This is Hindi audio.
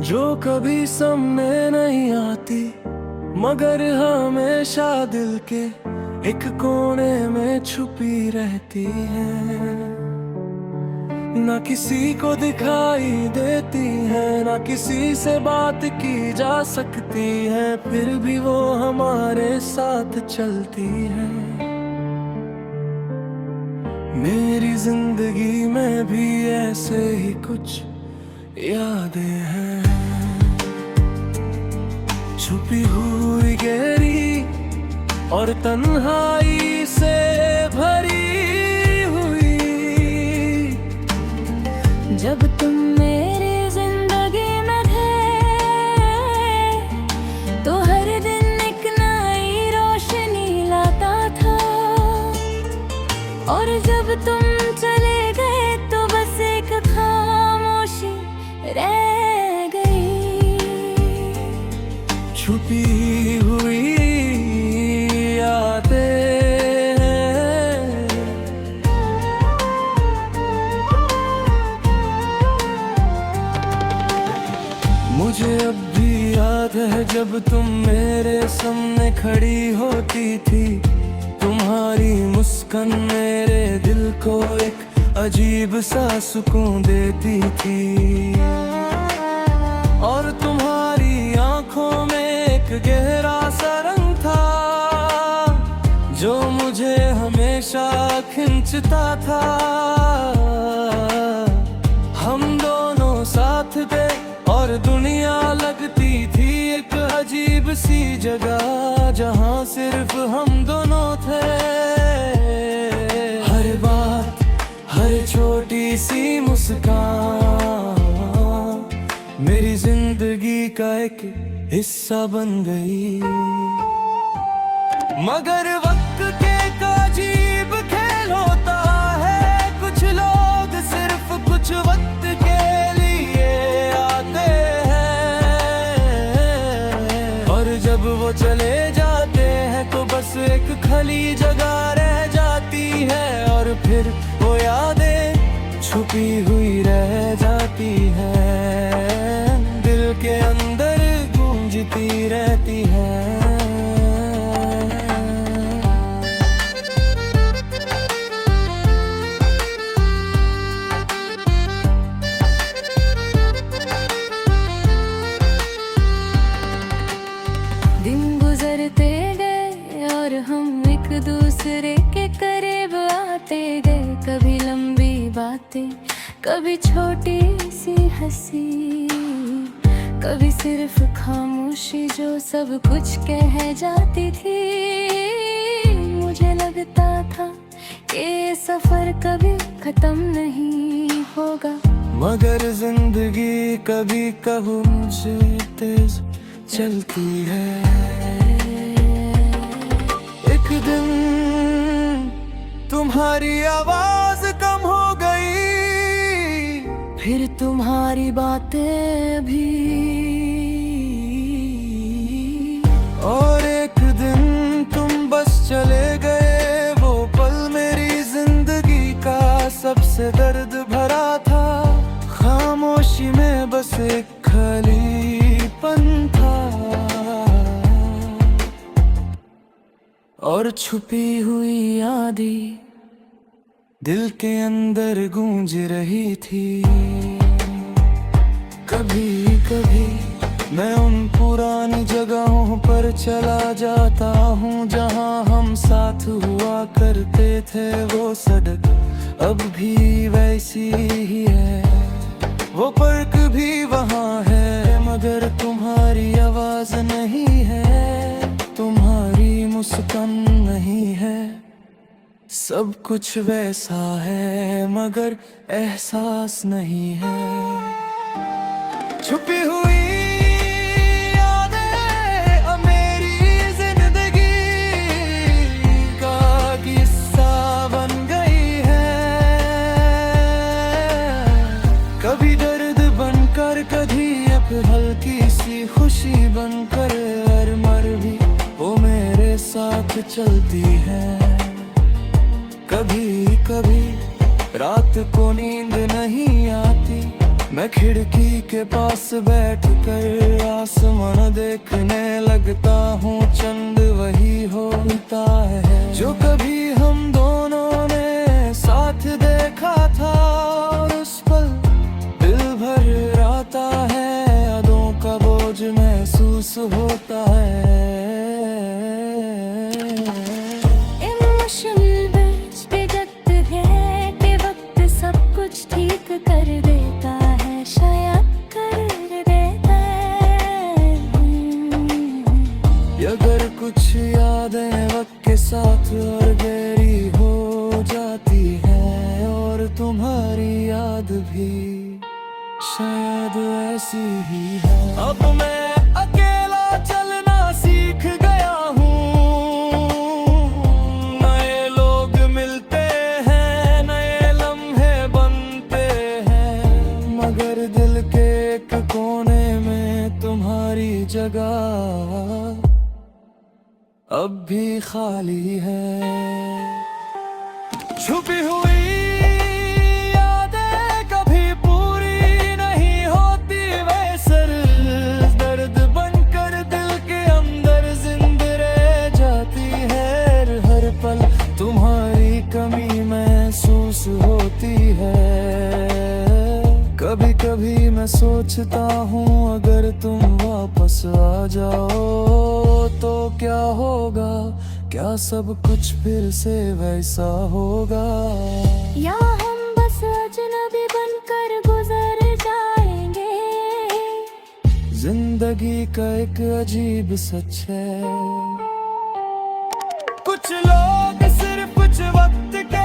जो कभी सामने नहीं आती, मगर हमेशा दिल के एक कोने में छुपी रहती है। ना किसी को दिखाई देती है, ना किसी से बात की जा सकती है, फिर भी वो हमारे साथ चलती है। मेरी जिंदगी में भी ऐसे ही कुछ यादें हैं, छुपी हुई गहरी और तन्हाई से भरी हुई। जब तुम मेरी जिंदगी में थे तो हर दिन एक नई रोशनी लाता था, और जब तुम चले गए तो बस एक खामोशी रह गई। छुपी हुई यादें, मुझे अब भी याद है जब तुम मेरे सामने खड़ी होती थी। तुम्हारी मुस्कान मेरे दिल को एक अजीब सा सुकून देती थी, और तुम्हारी आंखों में एक गहरा सा रंग था जो मुझे हमेशा खींचता था। हम दोनों साथ थे और दुनिया लगती थी एक अजीब सी जगह जहां सिर्फ हम दोनों थे। हर बात, हर छोटी सी मुस्कान मेरी जिंदगी का एक हिस्सा बन गई। मगर वक्त के एक अजीब खेल होता है, कुछ लोग सिर्फ कुछ वक्त के लिए आते हैं, और जब वो चले जाते हैं तो बस एक खाली जगह रह जाती है, और फिर वो यादें छुपी हुई रह जाती हैं, दिल के अंदर गूंजती रहती है। दिन गुजरते गए और हम एक दूसरे के करीब आते गए, कभी लंबी बातें, कभी छोटी सी हंसी, कभी सिर्फ खामोशी जो सब कुछ कह जाती थी। मुझे लगता था कि ये सफर कभी खत्म नहीं होगा, मगर जिंदगी कभी कभी से तेज चलती है। एक दिन तुम्हारी आवाज कम हो गई, फिर तुम्हारी बातें भी, और एक दिन तुम बस चले गए। वो पल मेरी जिंदगी का सबसे दर्द भरा था, खामोशी में बस एक खालीपन था, और छुपी हुई यादें दिल के अंदर गूंज रही थी। कभी कभी मैं उन पुरानी जगहों पर चला जाता हूँ जहाँ हम साथ हुआ करते थे। वो सड़क अब भी वैसी ही है, वो पार्क भी वहाँ है, मगर तुम्हारी आवाज नहीं है, तुम्हारी मुस्कान नहीं है। सब कुछ वैसा है मगर एहसास नहीं है। छुपी हुई यादें अब मेरी जिंदगी का किस्सा बन गई है, कभी दर्द बनकर, कभी अब हल्की सी खुशी बनकर, हर मर भी वो मेरे साथ चलती है। कभी कभी रात को नींद नहीं आती, मैं खिड़की के पास बैठ कर आसमान देखने लगता हूँ। चंद वही होता है जो कभी हम दोनों ने साथ देखा था, और उस पल दिल भर आता है, यादों का बोझ महसूस होता है। इमोशनल ब्रिज पे जगत है कि वक्त सब कुछ ठीक कर देता है, शायद कर देता है। अगर कुछ यादें वक्त के साथ और गहरी हो जाती है, और तुम्हारी याद भी शायद ऐसी ही है। अब मैं अकेला चलना सीख गया हूँ, नए लोग मिलते हैं, नए लम्हे बनते हैं, मगर दिल के एक कोने में तुम्हारी जगह अब भी खाली है। छुपी हुई यादें कभी पूरी नहीं होती, वे सर दर्द बनकर दिल के अंदर जिंदा रह जाती है। हर पल तुम्हारी कमी महसूस होती है। कभी कभी मैं सोचता हूँ अगर तुम वापस आ जाओ तो क्या होगा, क्या सब कुछ फिर से वैसा होगा, या हम बस अजनबी बनकर गुजर जाएंगे। जिंदगी का एक अजीब सच है, कुछ लोग सिर्फ कुछ वक्त के